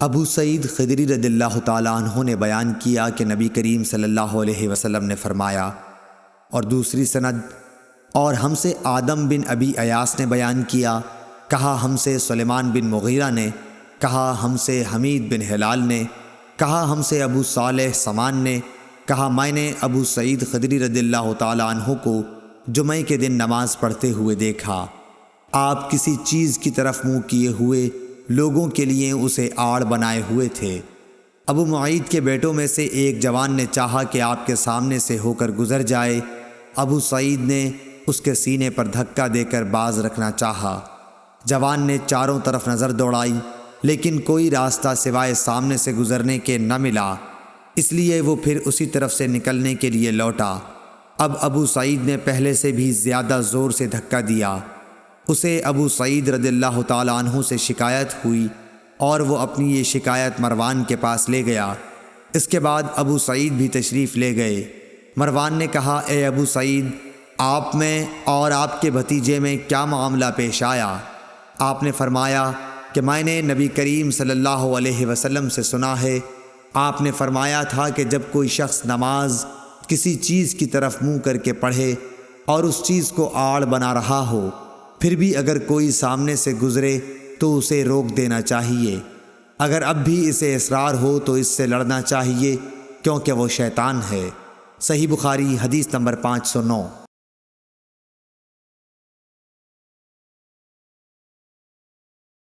ابو سعید خدری رضی اللہ تعالیٰ عنہ نے بیان کیا کہ نبی کریم صلی اللہ علیہ وسلم نے فرمایا، اور دوسری سند، اور ہم سے آدم بن ابی ایاس نے بیان کیا، کہا ہم سے سلیمان بن مغیرہ نے، کہا ہم سے حمید بن ہلال نے، کہا ہم سے ابو صالح سمان نے، کہا میں نے ابو سعید خدری رضی اللہ تعالیٰ عنہ کو جمعہ کے دن نماز پڑھتے ہوئے دیکھا۔ آپ کسی چیز کی طرف منہ کیے ہوئے لوگوں کے لیے اسے آڑ بنائے ہوئے تھے۔ ابو معید کے بیٹوں میں سے ایک جوان نے چاہا کہ آپ کے سامنے سے ہو کر گزر جائے۔ ابو سعید نے اس کے سینے پر دھکا دے کر باز رکھنا چاہا۔ جوان نے چاروں طرف نظر دوڑائی، لیکن کوئی راستہ سوائے سامنے سے گزرنے کے نہ ملا، اس لیے وہ پھر اسی طرف سے نکلنے کے لیے لوٹا۔ اب ابو سعید نے پہلے سے بھی زیادہ زور سے دھکا دیا۔ اسے ابو سعید رضی اللہ تعالیٰ عنہ سے شکایت ہوئی اور وہ اپنی یہ شکایت مروان کے پاس لے گیا۔ اس کے بعد ابو سعید بھی تشریف لے گئے۔ مروان نے کہا، اے ابو سعید، آپ میں اور آپ کے بھتیجے میں کیا معاملہ پیش آیا؟ آپ نے فرمایا کہ میں نے نبی کریم صلی اللہ علیہ وسلم سے سنا ہے، آپ نے فرمایا تھا کہ جب کوئی شخص نماز کسی چیز کی طرف منہ کر کے پڑھے اور اس چیز کو آڑ بنا رہا ہو، پھر بھی اگر کوئی سامنے سے گزرے تو اسے روک دینا چاہیے۔ اگر اب بھی اسے اصرار ہو تو اس سے لڑنا چاہیے، کیونکہ وہ شیطان ہے۔ صحیح بخاری حدیث نمبر 509۔